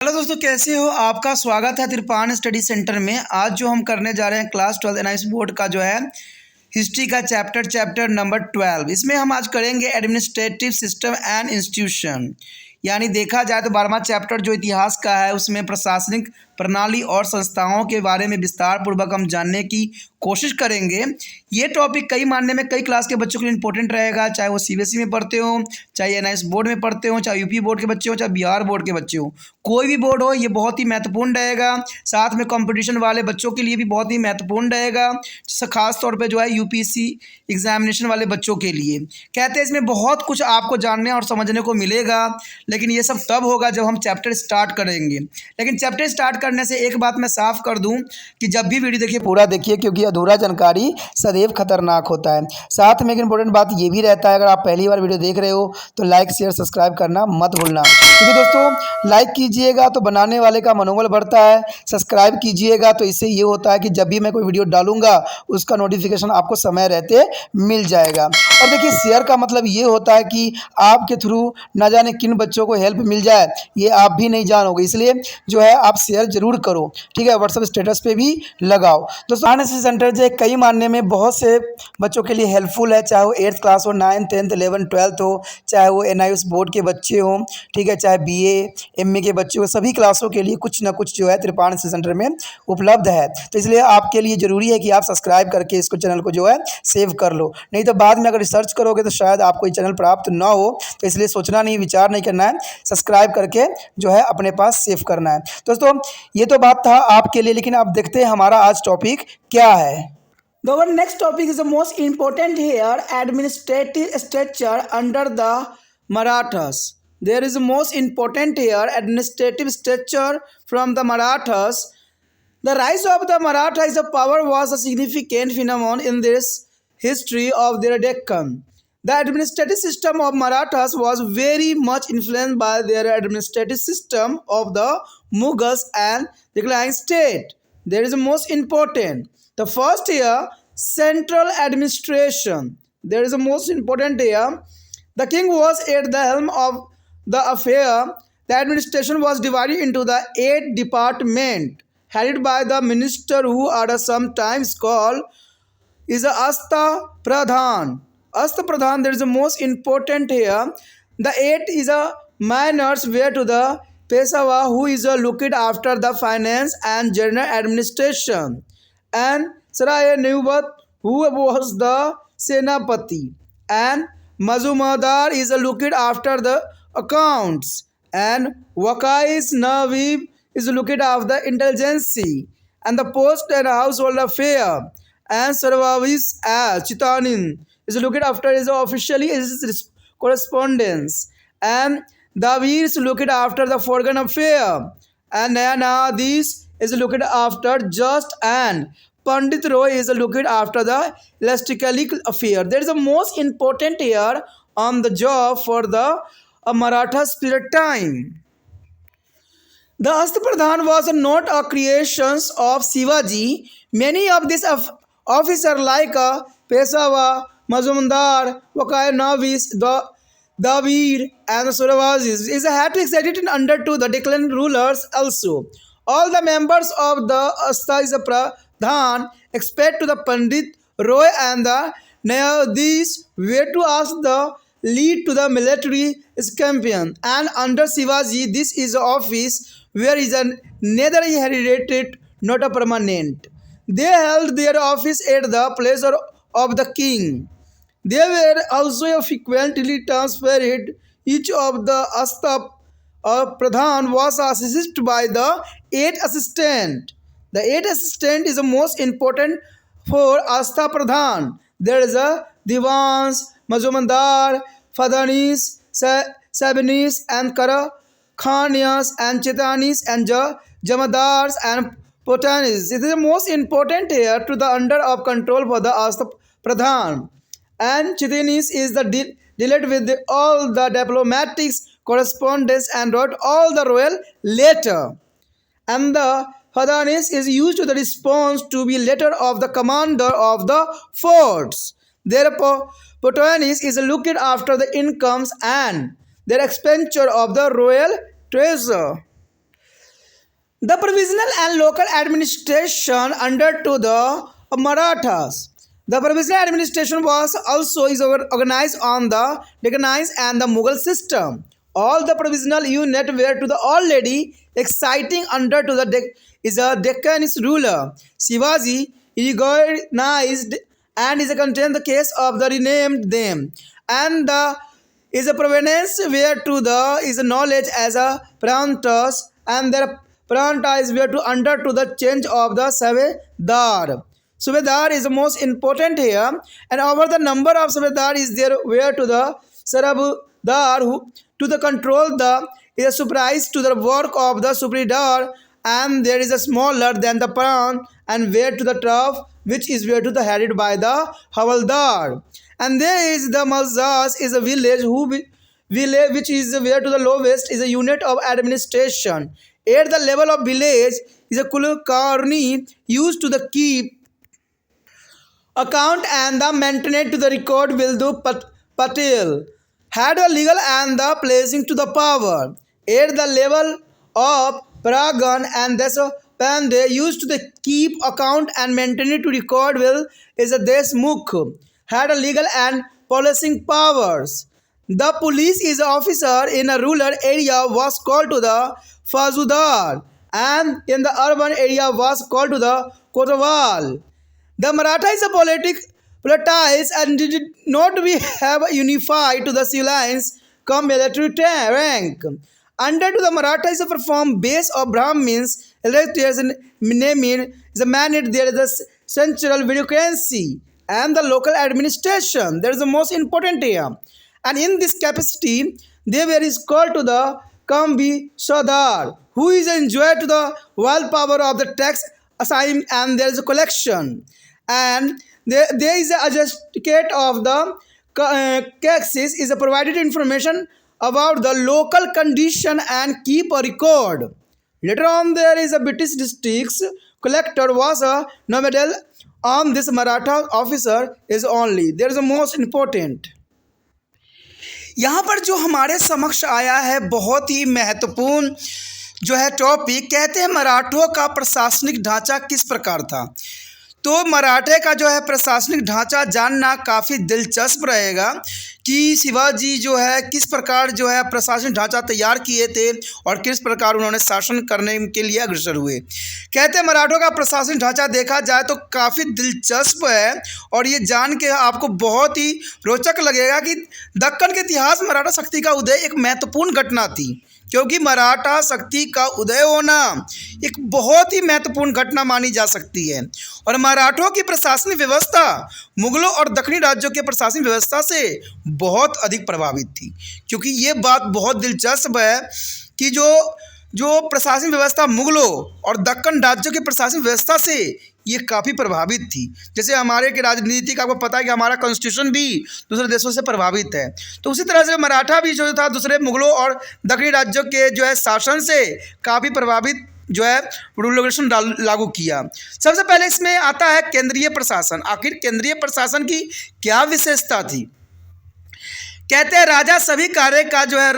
Hello दोस्तों, कैसे हो? आपका स्वागत है त्रिपान स्टडी सेंटर में। आज जो हम करने जा रहे हैं क्लास 12 एनआईएस बोर्ड का जो है हिस्ट्री का चैप्टर नंबर 12। इसमें हम आज करेंगे एडमिनिस्ट्रेटिव सिस्टम एंड इंस्टीट्यूशन। यानी देखा जाए तो 12वां चैप्टर जो इतिहास का है उसमें प्रशासनिक प्रणाली और संस्थाओं के बारे में विस्तार पूर्वक हम जानने की कोशिश करेंगे। ये टॉपिक कई मानने में कई क्लास के बच्चों के लिए इंपॉर्टेंट रहेगा, चाहे वो सीबीएसई में पढ़ते हो, चाहे एनआईएस बोर्ड में पढ़ते हो, चाहे यूपी बोर्ड के बच्चे हो, चाहे बिहार बोर्ड के बच्चे हो, कोई भी बोर्ड हो, ये बहुत ही महत्वपूर्ण रहेगा। साथ में कंपटीशन वाले बच्चों के लिए भी बहुत ही महत्वपूर्ण रहेगा, खास तौर पे जो है यूपीएससी एग्जामिनेशन वाले बच्चों के लिए। कहते हैं इसमें बहुत कुछ आपको जानने और समझने को मिलेगा, लेकिन ये सब तब होगा जब हम चैप्टर स्टार्ट करेंगे। लेकिन चैप्टर स्टार्ट करने से एक बात मैं साफ कर दूं कि जब भी वीडियो देखिए पूरा देखिए, क्योंकि अधूरा जानकारी सदैव खतरनाक होता है। साथ में एक इंपॉर्टेंट बात ये भी रहता है, अगर आप पहली बार वीडियो देख रहे हो तो लाइक शेयर सब्सक्राइब करना मत भूलना, क्योंकि दोस्तों लाइक कीजिएगा तो बनाने वाले का मनोबल बढ़ता है, सब्सक्राइब कीजिएगा तो इससे ये होता है कि जब भी मैं कोई वीडियो डालूंगा उसका नोटिफिकेशन आपको समय रहते मिल जाएगा। और देखिए शेयर का मतलब ये होता है कि आपके थ्रू ना जाने किन बच्चों को हेल्प मिल जाए, ये आप भी नहीं जानोगे, इसलिए जो है आप शेयर जरूर करो, ठीक है। व्हाट्सएप स्टेटस पे भी लगाओ। दोस्तों एनएसएस सेंटर जो है कई मानने में बहुत से बच्चों के लिए हेल्पफुल है, चाहे वो 8th क्लास हो, 9th 10th 11th 12th हो, चाहे वो एनआईएस बोर्ड के बच्चे हों, ठीक है, चाहे बीए एमए के बच्चे हो, सभी क्लासों के लिए कुछ ना कुछ जो है त्रिपान सेंटर में उपलब्ध है। तो इसलिए आपके लिए ज़रूरी है कि आप सब्सक्राइब करके इसको चैनल को जो है सेव कर लो, नहीं तो बाद में अगर रिसर्च करोगे तो शायद आपको ये चैनल प्राप्त ना हो। तो इसलिए सोचना नहीं, विचार नहीं करना है, सब्सक्राइब करके जो है अपने पास सेव करना है। दोस्तों ये तो बात था आपके लिए, लेकिन अब देखते हैं हमारा आज टॉपिक क्या है। Our next topic is the most important here, administrative structure under the Marathas. There is the most important here, administrative structure from the Marathas. The rise of the Maratha as a power was a significant phenomenon in this history of their Deccan. The administrative system of Marathas was very much influenced by their administrative system of the Mughals and the declining state. There is the most important. The first here, central administration. There is the most important here. The king was at the helm of the affair. The administration was divided into the 8 departments headed by the minister, who are sometimes called is a Asta Pradhan. Asta Pradhan, there is the most important here. The 8 is a minors way to the Pesawa, who is looked after the finance and general administration, and Saraya Neubat, who was the Senapati, and Mazumadar is looked after the accounts, and Wakais Navib is looked after the intelligence and the post and household affair, and Sarvavis Chitanin is looked after his officially his correspondence, and Davir is looked after the foreign affair, and Nayanadis is looked after just, and Pandit Roy is looked after the elastically affair. There is the most important here on the job for the Maratha period time. The Astapradhan was not a creation of Shivaji. Many of these officers like Pesava, Mazumdar, Wakai Navis, Davir, and Suravazis is had to exist under to the declined rulers also. All the members of the Astapradhan expect to the Pandit Roy and the Nayadis were to ask the lead to the military champion, and under Shivaji this is the office where is a neither inherited not a permanent. They held their office at the pleasure of the king. They were also frequently transferred. Each of the Asta Pradhan was assisted by the 8 assistant. The 8 assistant is the most important for Asta Pradhan. There is a Divans, Mazumandar, Fadanis, Sabinis, and Khanias, and Chetanis, and Jamadars, and Potanis. It is the most important here to the under of control for the Asta Pradhan. And Chetanis is the dealt with all the diplomatic correspondence and wrote all the royal letter. And the Fadanis is used to the response to be letter of the commander of the forts. Therefore, Potanis is looked after the incomes and their expenditure of the royal treasure. The provisional and local administration under to the Marathas. The provisional administration was also organized on the Deccanese and the Mughal system. All the provisional unit were to the already exciting under to the is a Deccanese ruler. Shivaji recognized and is a contained the case of the renamed them, and the is a provenance where to the is a knowledge as a prantas, and their pranta is where to under to the change of the Subedar. Subedar is the most important here, and over the number of Subedar is there where to the Sarabdar who to the control the is a surprise to the work of the Supridar, and there is a smaller than the Pran and where to the trough which is where to the headed by the Havaldar. And there is the Malzas is a village village which is where to the lowest is a unit of administration. At the level of village is a Kulkarni used to the keep account and the maintenance to the record will do Patel had a legal and the placing to the power. At the level of Pragan and Deshpande used to the keep account and maintain to record will is a Deshmukh had a legal and policing powers. The police is officer in a rural area was called to the Fazudar, and in the urban area was called to the Kotawal. The Maratha is a politics and did not we have unified to the civilians come military rank. Under to the Maratha is a perform base of Brahmins, electors and naming is a managed there is a central bureaucracy and the local administration. That is the most important here. And in this capacity, they were is called to the Kambi Sardar, who is enjoyed to the wild power of the tax assignment and there is a collection. And there is a adjudicate of the taxes is a provided information about the local condition and keep a record. Later on, there is a British districts collector was a nominal on this Maratha officer is only. There is a most important. यहाँ पर जो हमारे समक्ष आया है बहुत ही महत्वपूर्ण जो है टॉपिक, कहते हैं मराठों का प्रशासनिक ढांचा किस प्रकार था। तो मराठे का जो है प्रशासनिक ढांचा जानना काफ़ी दिलचस्प रहेगा कि शिवाजी जो है किस प्रकार जो है प्रशासनिक ढांचा तैयार किए थे और किस प्रकार उन्होंने शासन करने के लिए अग्रसर हुए। कहते हैं मराठों का प्रशासनिक ढांचा देखा जाए तो काफ़ी दिलचस्प है और ये जान के आपको बहुत ही रोचक लगेगा कि दक्कन के इतिहास में मराठा शक्ति का उदय एक महत्वपूर्ण घटना थी, क्योंकि मराठा शक्ति का उदय होना एक बहुत ही महत्वपूर्ण घटना मानी जा सकती है। और मराठों की प्रशासनिक व्यवस्था मुगलों और दक्षिणी राज्यों के प्रशासनिक व्यवस्था से बहुत अधिक प्रभावित थी, क्योंकि ये बात बहुत दिलचस्प है कि जो प्रशासनिक व्यवस्था मुगलों और दक्कन राज्यों के प्रशासनिक व्यवस्था से ये काफ़ी प्रभावित थी। जैसे हमारे के राजनीति का आपको पता है कि हमारा कॉन्स्टिट्यूशन भी दूसरे देशों से प्रभावित है, तो उसी तरह से मराठा भी जो था दूसरे मुगलों और दक्षिणी राज्यों के जो है शासन से काफ़ी प्रभावित जो है रूल रेगुलेशन लागू किया। सबसे पहले इसमें आता है केंद्रीय प्रशासन। आखिर केंद्रीय प्रशासन की क्या विशेषता थी। कहते हैं राजा सभी कार्य का जो है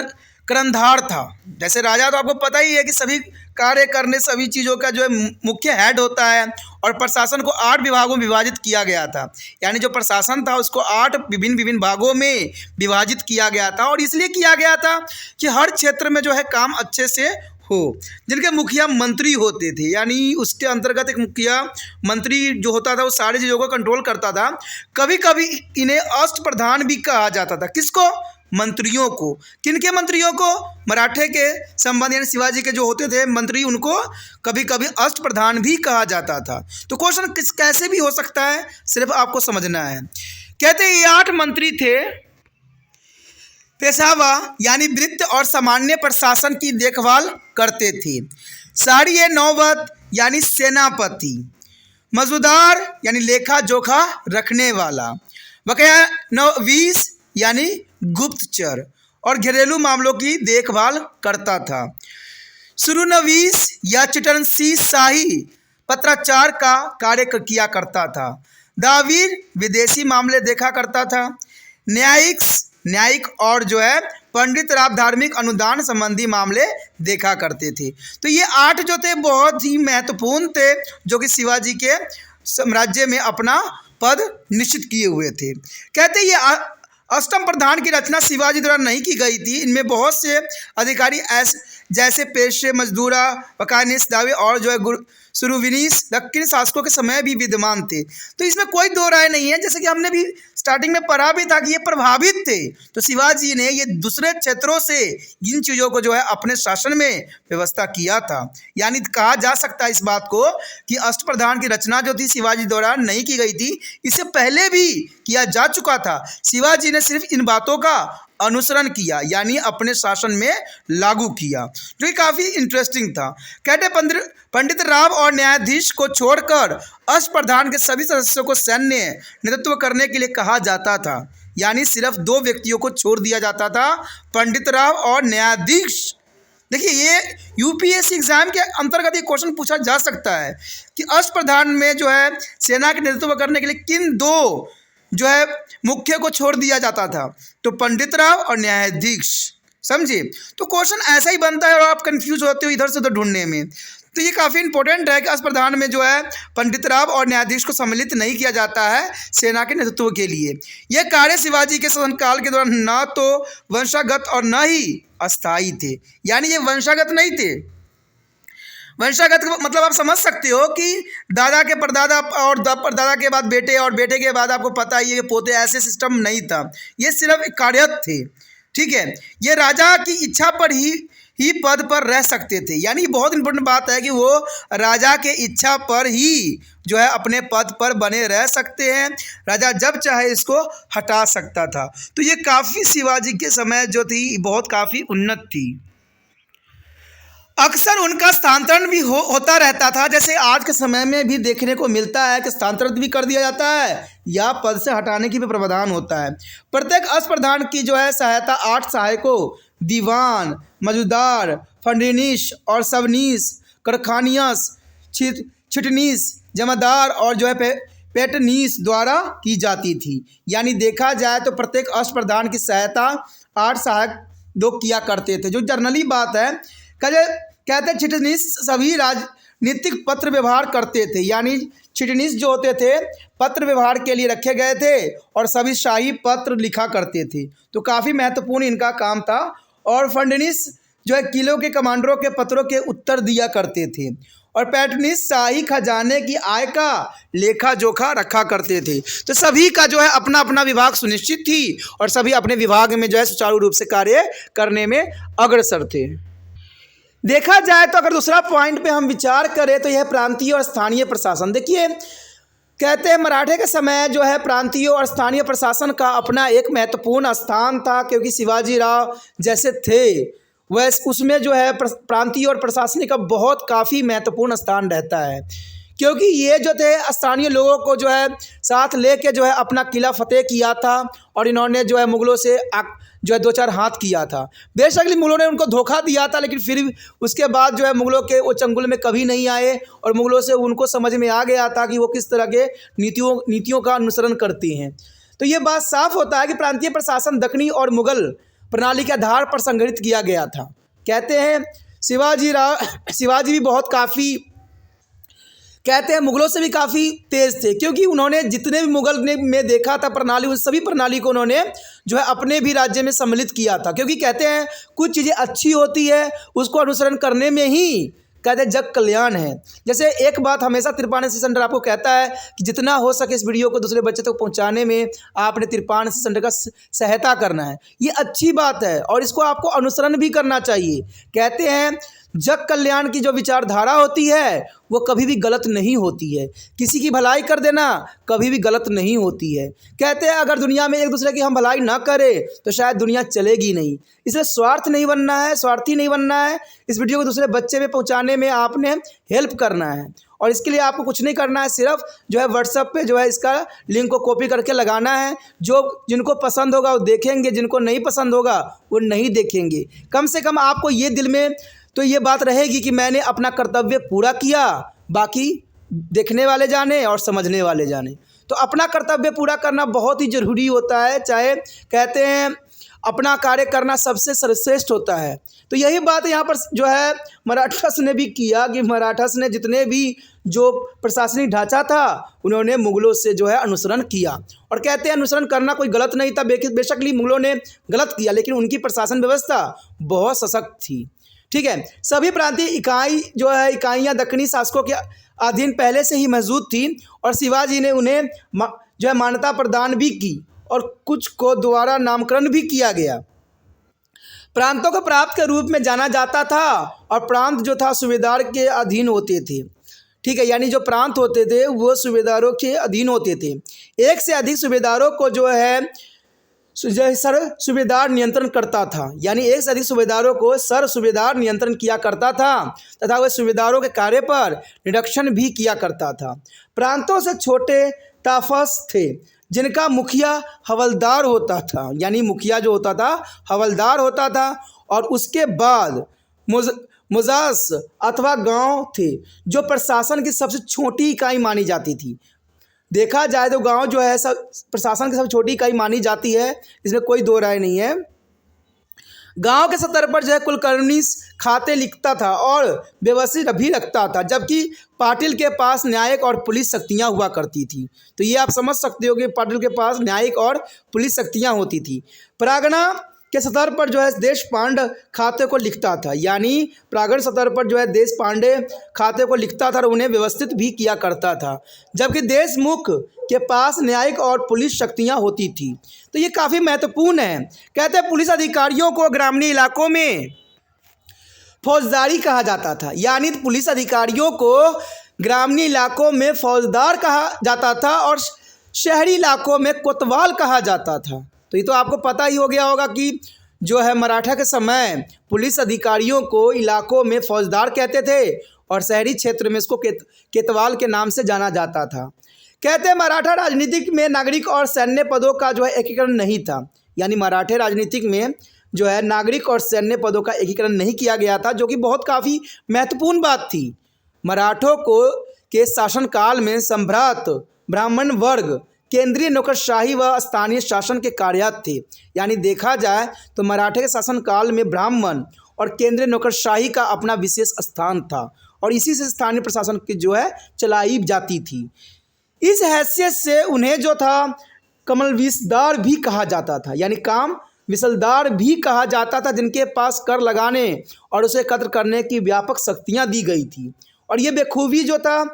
कर्णधार था। जैसे राजा तो आपको पता ही है कि सभी कार्य करने सभी चीज़ों का जो है मुख्य हेड होता है, और प्रशासन को 8 विभागों में विभाजित किया गया था। यानी जो प्रशासन था उसको 8 विभिन्न भागों में विभाजित किया गया था, और इसलिए किया गया था कि हर क्षेत्र में जो है काम अच्छे से हो। जिनके मुखिया मंत्री होते थे, यानी उसके अंतर्गत एक मुखिया मंत्री जो होता था वो सारी चीज़ों को कंट्रोल करता था। कभी कभी इन्हें अष्टप्रधान भी कहा जाता था। किसको? मंत्रियों को। किनके मंत्रियों को? मराठे के संबंध यानी शिवाजी के जो होते थे मंत्री, उनको कभी कभी अष्टप्रधान भी कहा जाता था। तो क्वेश्चन कैसे भी हो सकता है, सिर्फ आपको समझना है। कहते हैं ये 8 मंत्री थे। पेशवा यानी वृत्त और सामान्य प्रशासन की देखभाल करते थे। साड़िये नौबत यानी सेनापति। मौजूदार यानी लेखा जोखा रखने वाला। बकाया नवीस यानी गुप्तचर और घरेलू मामलों की देखभाल करता था। सुरुनवीस या चिटनसी शाही पत्राचार का कार्य किया करता था। दावीर विदेशी मामले देखा करता था। न्यायिक न्यायिक और जो है पंडित राव धार्मिक अनुदान संबंधी मामले देखा करते थे। तो ये 8 जो थे बहुत ही महत्वपूर्ण थे, जो कि शिवाजी के साम्राज्य में अपना पद निश्चित किए हुए थे। कहते ये अष्टम प्रधान की रचना शिवाजी द्वारा नहीं की गई थी। इनमें बहुत से अधिकारी जैसे पेशे, मजदूरा, वकानिस, दावे और जो है सुरुविनीस दक्षिण शासकों के समय भी विद्यमान थे। तो इसमें कोई दो राय नहीं है, जैसे कि हमने भी स्टार्टिंग में पढ़ा भी था कि ये प्रभावित थे। तो शिवाजी ने ये दूसरे क्षेत्रों से इन चीज़ों को जो है अपने शासन में व्यवस्था किया था। यानी कहा जा सकता है इस बात को कि अष्टप्रधान की रचना जो थी शिवाजी द्वारा नहीं की गई थी, इससे पहले भी किया जा चुका था। शिवाजी ने सिर्फ इन बातों का अनुसरण किया, यानी अपने शासन में लागू किया, जो कि काफ़ी इंटरेस्टिंग था। कहते पंडित राव और न्यायाधीश को छोड़कर अष्टप्रधान के सभी सदस्यों को सैन्य नेतृत्व करने के लिए कहा जाता था। यानी सिर्फ 2 व्यक्तियों को छोड़ दिया जाता था, पंडित राव और न्यायाधीश। देखिए, ये यूपीएससी एग्जाम के अंतर्गत ये क्वेश्चन पूछा जा सकता है कि अष्टप्रधान में जो है सेना के नेतृत्व करने के लिए किन 2 जो है मुख्य को छोड़ दिया जाता था। तो पंडित राव और न्यायाधीश, समझिए। तो क्वेश्चन ऐसा ही बनता है और आप कंफ्यूज होते हो इधर से उधर ढूंढने में। तो ये काफ़ी इंपॉर्टेंट है कि अष्टप्रधान में जो है पंडित राव और न्यायाधीश को सम्मिलित नहीं किया जाता है सेना के नेतृत्व के लिए। यह कार्य शिवाजी के शासनकाल के दौरान न तो वंशागत और न ही अस्थायी थे। यानी ये वंशागत नहीं थे। वंशागत मतलब आप समझ सकते हो कि दादा के परदादा और परदादा के बाद बेटे और बेटे के बाद आपको पता ही है कि पोते, ऐसे सिस्टम नहीं था। ये सिर्फ कार्यरत थे, ठीक है। ये राजा की इच्छा पर ही पद पर रह सकते थे। यानी बहुत इंपॉर्टेंट बात है कि वो राजा के इच्छा पर ही जो है अपने पद पर बने रह सकते हैं। राजा जब चाहे इसको हटा सकता था। तो ये काफ़ी शिवाजी के समय जो थी बहुत काफ़ी उन्नत थी। अक्सर उनका स्थानांतरण भी होता रहता था, जैसे आज के समय में भी देखने को मिलता है कि स्थानांतरित भी कर दिया जाता है या पद से हटाने की भी प्रावधान होता है। प्रत्येक अष्टप्रधान की जो है सहायता 8 सहायकों, दीवान, मौजूदार, फंडनीस और सबनीस, करखानियस, छिटनीस, जमादार और जो है पेटनीस द्वारा की जाती थी। यानी देखा जाए तो प्रत्येक अष्टप्रधान की सहायता 8 सहायक लोग किया करते थे, जो जर्नली बात है। कहते छिटनीस सभी राजनीतिक पत्र व्यवहार करते थे। यानी छिटनीस जो होते थे पत्र व्यवहार के लिए रखे गए थे और सभी शाही पत्र लिखा करते थे। तो काफ़ी महत्वपूर्ण इनका काम था। और फंडनीस जो है किलों के कमांडरों के पत्रों के उत्तर दिया करते थे। और पैटनीस शाही खजाने की आय का लेखा जोखा रखा करते थे। तो सभी का जो है अपना अपना विभाग सुनिश्चित थी और सभी अपने विभाग में जो है सुचारू रूप से कार्य करने में अग्रसर थे। देखा जाए तो अगर दूसरा पॉइंट पे हम विचार करें तो यह प्रांतीय और स्थानीय प्रशासन। देखिए, कहते हैं मराठे के समय जो है प्रांतीय और स्थानीय प्रशासन का अपना एक महत्वपूर्ण स्थान था, क्योंकि शिवाजी राव जैसे थे वैसे उसमें जो है प्रांतीय और प्रशासनिक का बहुत काफ़ी महत्वपूर्ण स्थान रहता है। क्योंकि ये जो थे स्थानीय लोगों को जो है साथ लेके जो है अपना किला फतेह किया था और इन्होंने जो है मुगलों से जो है 2-4 हाथ किया था। बेशक मुगलों ने उनको धोखा दिया था, लेकिन फिर उसके बाद जो है मुगलों के वो चंगुल में कभी नहीं आए और मुगलों से उनको समझ में आ गया था कि वो किस तरह के नीतियों का अनुसरण करते हैं। तो ये बात साफ होता है कि प्रांतीय प्रशासन दक्षिणी और मुगल प्रणाली के आधार पर संगठित किया गया था। कहते हैं शिवाजी भी बहुत काफ़ी कहते हैं मुगलों से भी काफ़ी तेज़ थे, क्योंकि उन्होंने जितने भी मुगल में देखा था प्रणाली, उस सभी प्रणाली को उन्होंने जो है अपने भी राज्य में सम्मिलित किया था। क्योंकि कहते हैं कुछ चीज़ें अच्छी होती है उसको अनुसरण करने में ही कहते हैं जग कल्याण है। जैसे एक बात हमेशा तिरपान सेंटर आपको कहता है कि जितना हो सके इस वीडियो को दूसरे बच्चे तक पहुंचाने में आपने तिरपान सेंटर का सहायता करना है। ये अच्छी बात है और इसको आपको अनुसरण भी करना चाहिए। कहते हैं जग कल्याण की जो विचारधारा होती है वो कभी भी गलत नहीं होती है। किसी की भलाई कर देना कभी भी गलत नहीं होती है। कहते हैं अगर दुनिया में एक दूसरे की हम भलाई ना करें तो शायद दुनिया चलेगी नहीं। इसलिए स्वार्थी नहीं बनना है। इस वीडियो को दूसरे बच्चे में पहुंचाने में आपने हेल्प करना है और इसके लिए आपको कुछ नहीं करना है, सिर्फ जो है व्हाट्सएप पे जो है इसका लिंक को कॉपी करके लगाना है। जिनको पसंद होगा वो देखेंगे, जिनको नहीं पसंद होगा वो नहीं देखेंगे। कम से कम आपको ये दिल में तो ये बात रहेगी कि मैंने अपना कर्तव्य पूरा किया, बाकी देखने वाले जाने और समझने वाले जाने। तो अपना कर्तव्य पूरा करना बहुत ही ज़रूरी होता है। चाहे कहते हैं अपना कार्य करना सबसे सर्वश्रेष्ठ होता है। तो यही बात यहाँ पर जो है मराठास ने भी किया कि मराठास ने जितने भी जो प्रशासनिक ढांचा था उन्होंने मुगलों से जो है अनुसरण किया। और कहते हैं अनुसरण करना कोई गलत नहीं था, बेशक मुगलों ने गलत किया, लेकिन उनकी प्रशासन व्यवस्था बहुत सशक्त थी। ठीक है, सभी प्रांतीय इकाइयाँ दक्षिणी शासकों के अधीन पहले से ही मौजूद थी और शिवाजी ने उन्हें जो है मान्यता प्रदान भी की और कुछ को दोबारा नामकरण भी किया गया। प्रांतों को प्रांत के रूप में जाना जाता था और प्रांत जो था सूबेदार के अधीन होते थे। ठीक है, यानी जो प्रांत होते थे वो सूबेदारों के अधीन होते थे। एक से अधिक सूबेदारों को जो है सर सूबेदार नियंत्रण करता था, यानी एक से अधिक सूबेदारों को सर सूबेदार नियंत्रण किया करता था तथा वह सूबेदारों के कार्य पर निरीक्षण भी किया करता था। प्रांतों से छोटे ताफस थे जिनका मुखिया हवलदार होता था, यानी मुखिया जो होता था हवलदार होता था, और उसके बाद मुजास अथवा गांव थे जो प्रशासन की सबसे छोटी इकाई मानी जाती थी। देखा जाए तो गांव जो है सब प्रशासन की सबसे छोटी इकाई मानी जाती है, इसमें कोई दो राय नहीं है। गांव के स्तर पर जो है कुलकर्णी खाते लिखता था और व्यवस्थित भी रखता था, जबकि पाटिल के पास न्यायिक और पुलिस शक्तियां हुआ करती थी। तो ये आप समझ सकते हो कि पाटिल के पास न्यायिक और पुलिस शक्तियां होती थी। प्रागणा के स्तर पर जो है देश पांडे खाते को लिखता था, यानी प्रागण स्तर पर जो है देश पांडे खाते को लिखता था और उन्हें व्यवस्थित भी किया करता था, जबकि देशमुख के पास न्यायिक और पुलिस शक्तियां होती थी। तो ये काफ़ी महत्वपूर्ण है। कहते हैं पुलिस अधिकारियों को ग्रामीण इलाकों में फौजदारी कहा जाता था, यानी पुलिस अधिकारियों को ग्रामीण इलाकों में फौजदार कहा जाता था और शहरी इलाकों में कोतवाल कहा जाता था। तो ये तो आपको पता ही हो गया होगा कि जो है मराठा के समय पुलिस अधिकारियों को इलाकों में फौजदार कहते थे और शहरी क्षेत्र में इसको केतवाल के नाम से जाना जाता था। कहते हैं मराठा राजनीतिक में नागरिक और सैन्य पदों का जो है एकीकरण नहीं था, यानी मराठे राजनीतिक में जो है नागरिक और सैन्य पदों का एकीकरण नहीं किया गया था, जो कि बहुत काफ़ी महत्वपूर्ण बात थी। मराठों को के शासनकाल में सम्भ्रात ब्राह्मण वर्ग केंद्रीय नौकरशाही व स्थानीय शासन के कार्यात थे, यानी देखा जाए तो मराठे के शासनकाल में ब्राह्मण और केंद्रीय नौकरशाही का अपना विशेष स्थान था और इसी से स्थानीय प्रशासन की जो है चलाई जाती थी। इस हैसियत से उन्हें जो था कमलविसदार भी कहा जाता था, यानी काम विसलदार भी कहा जाता था, जिनके पास कर लगाने और उसे एकत्र करने की व्यापक शक्तियाँ दी गई थी। और ये बेखूबी जो था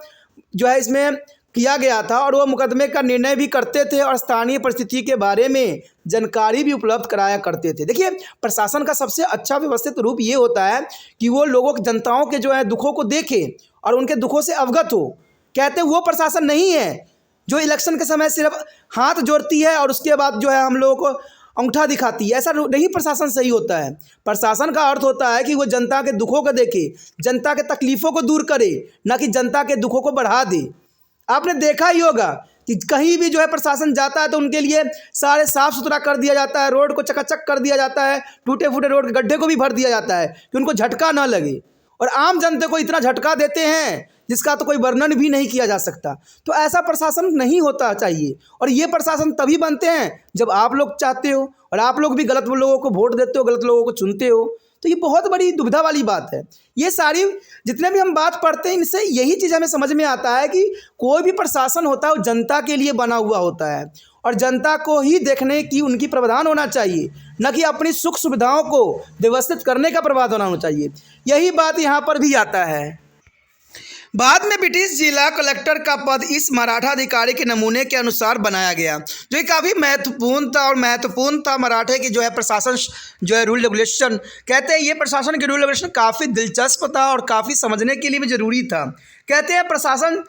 जो है इसमें किया गया था और वो मुकदमे का निर्णय भी करते थे और स्थानीय परिस्थिति के बारे में जानकारी भी उपलब्ध कराया करते थे। देखिए प्रशासन का सबसे अच्छा व्यवस्थित रूप ये होता है कि वो लोगों जनताओं के जो है दुखों को देखे और उनके दुखों से अवगत हो। कहते हैं वो प्रशासन नहीं है जो इलेक्शन के समय सिर्फ हाथ जोड़ती है और उसके बाद जो है हम लोगों को अंगूठा दिखाती है, ऐसा नहीं प्रशासन सही होता है। प्रशासन का अर्थ होता है कि वो जनता के दुखों को देखे, जनता के तकलीफ़ों को दूर करे, ना कि जनता के दुखों को बढ़ा दे। आपने देखा ही होगा कि कहीं भी जो है प्रशासन जाता है तो उनके लिए सारे साफ़ सुथरा कर दिया जाता है, रोड को चकाचक कर दिया जाता है, टूटे फूटे रोड के गड्ढे को भी भर दिया जाता है कि उनको झटका ना लगे, और आम जनता को इतना झटका देते हैं जिसका तो कोई वर्णन भी नहीं किया जा सकता। तो ऐसा प्रशासन नहीं होता चाहिए, और ये प्रशासन तभी बनते हैं जब आप लोग चाहते हो और आप लोग भी गलत लोगों को वोट देते हो, गलत लोगों को चुनते हो। तो ये बहुत बड़ी दुविधा वाली बात है। ये सारी जितने भी हम बात पढ़ते हैं इनसे यही चीज़ हमें समझ में आता है कि कोई भी प्रशासन होता है वो जनता के लिए बना हुआ होता है और जनता को ही देखने की उनकी प्रावधान होना चाहिए, न कि अपनी सुख सुविधाओं को व्यवस्थित करने का प्रावधान होना चाहिए। यही बात यहाँ पर भी आता है। बाद में ब्रिटिश जिला कलेक्टर का पद इस मराठा अधिकारी के नमूने के अनुसार बनाया गया, जो कि काफ़ी महत्वपूर्ण था मराठे की जो है प्रशासन जो है रूल रेगुलेशन। कहते हैं ये प्रशासन के रूल रेगुलेशन काफ़ी दिलचस्प था और काफ़ी समझने के लिए भी ज़रूरी था। कहते हैं प्रशासन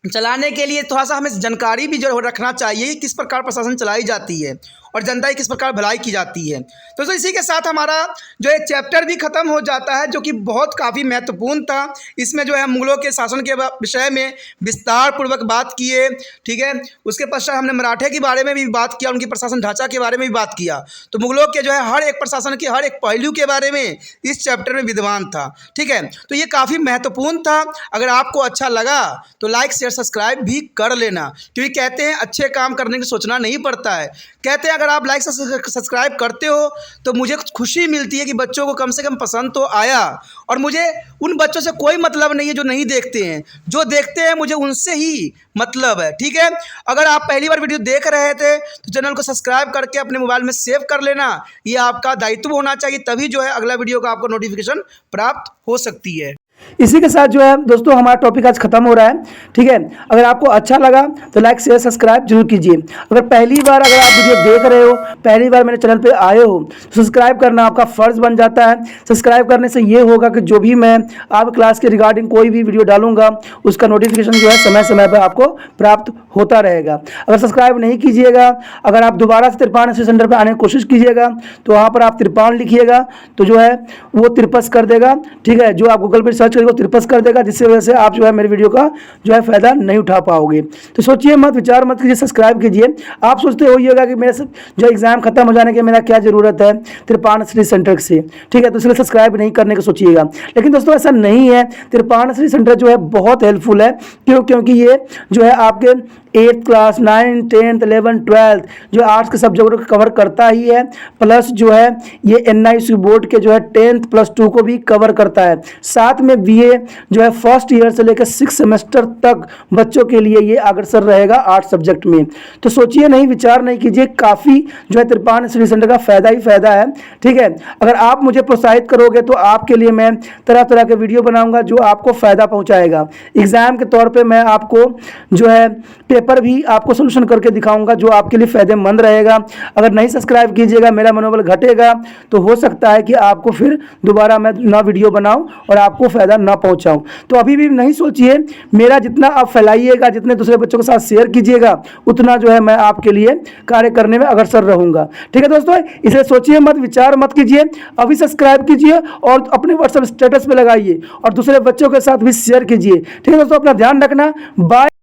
चलाने के लिए थोड़ा सा हमें जानकारी भी जो रखना चाहिए कि किस प्रकार प्रशासन चलाई जाती है और जनता की किस प्रकार भलाई की जाती है। तो इसी के साथ हमारा जो एक चैप्टर भी ख़त्म हो जाता है, जो कि बहुत काफ़ी महत्वपूर्ण था। इसमें जो है मुग़लों के शासन के विषय में विस्तार पूर्वक बात किए, ठीक है। उसके पश्चात हमने मराठे के बारे में भी बात किया, उनकी प्रशासन ढांचा के बारे में भी बात किया। तो मुग़लों के जो है हर एक प्रशासन के हर एक पहलू के बारे में इस चैप्टर में विद्वान था, ठीक है। तो ये काफ़ी महत्वपूर्ण था। अगर आपको अच्छा लगा तो लाइक शेयर सब्सक्राइब भी कर लेना, क्योंकि कहते हैं अच्छे काम करने की सोचना नहीं पड़ता है। कहते हैं अगर आप लाइक सब्सक्राइब करते हो तो मुझे खुशी मिलती है कि बच्चों को कम से कम पसंद तो आया। और मुझे उन बच्चों से कोई मतलब नहीं है जो नहीं देखते हैं, जो देखते हैं मुझे उनसे ही मतलब है। ठीक है, अगर आप पहली बार वीडियो देख रहे थे तो चैनल को सब्सक्राइब करके अपने मोबाइल में सेव कर लेना, ये आपका दायित्व होना चाहिए, तभी जो है अगला वीडियो का आपको नोटिफिकेशन प्राप्त हो सकती है। इसी के साथ जो है दोस्तों हमारा टॉपिक आज खत्म हो रहा है। ठीक है, अगर आपको अच्छा लगा तो लाइक शेयर सब्सक्राइब जरूर कीजिए। अगर पहली बार अगर आप वीडियो देख रहे हो, पहली बार मेरे चैनल पे आए हो, तो सब्सक्राइब करना आपका फ़र्ज़ बन जाता है। सब्सक्राइब करने से ये होगा कि जो भी मैं आप क्लास के रिगार्डिंग कोई भी वीडियो डालूंगा उसका नोटिफिकेशन जो है समय समय पर आपको प्राप्त होता रहेगा। अगर सब्सक्राइब नहीं कीजिएगा, अगर आप दोबारा से तिरपान स्टडी सेंटर पर आने की कोशिश कीजिएगा तो वहाँ पर आप तिरपान लिखिएगा तो जो है वो तिरपस कर देगा। ठीक है, जो आप गूगल पर सर्च करेंगे वो तिरपस कर देगा, जिससे वजह से आप जो है मेरे वीडियो का जो है फ़ायदा नहीं उठा पाओगे। तो सोचिए मत, विचार मत कीजिए, सब्सक्राइब कीजिए। आप सोचते होइएगा कि मेरे जो एग्ज़ाम खत्म हो जाने के मेरा क्या ज़रूरत है तिरपान स्टडी सेंटर से। ठीक है, तो इसलिए सब्सक्राइब नहीं करने को सोचिएगा, लेकिन दोस्तों ऐसा नहीं है। तिरपान स्टडी सेंटर जो है बहुत हेल्पफुल है। क्योंकि ये जो है आपके 8th class 9th 10th 11th 12th जो आर्ट्स के सब्जेक्ट को कवर करता ही है, प्लस जो है ये NIC बोर्ड के जो है 10th प्लस 2 को भी कवर करता है। साथ में BA जो है फर्स्ट ईयर से लेकर 6 सेमेस्टर तक बच्चों के लिए ये अग्रसर रहेगा आर्ट्स सब्जेक्ट में। तो सोचिए नहीं, विचार नहीं कीजिए, काफ़ी जो है तिरपान स्टडी सेंटर का फ़ायदा ही फ़ायदा है। ठीक है, अगर आप मुझे प्रोत्साहित करोगे तो आपके लिए मैं तरह तरह के वीडियो बनाऊंगा जो आपको फ़ायदा पहुंचाएगा। एग्ज़ाम के तौर पे मैं आपको जो है पेपर भी आपको सोल्यूशन करके दिखाऊंगा जो आपके लिए फ़ायदेमंद रहेगा। अगर नहीं सब्सक्राइब कीजिएगा, मेरा मनोबल घटेगा, तो हो सकता है कि आपको फिर दोबारा मैं ना वीडियो बनाऊं और आपको फ़ायदा ना पहुंचाऊं। तो अभी भी नहीं सोचिए, मेरा जितना आप फैलाइएगा, जितने दूसरे बच्चों के साथ शेयर कीजिएगा, उतना जो है मैं आपके लिए कार्य करने में अग्रसर रहूँगा। ठीक है दोस्तों, इसलिए सोचिए मत, विचार मत कीजिए, अभी सब्सक्राइब कीजिए और अपने व्हाट्सएप स्टेटस पर लगाइए और दूसरे बच्चों के साथ भी शेयर कीजिए। ठीक है दोस्तों, अपना ध्यान रखना। बाय।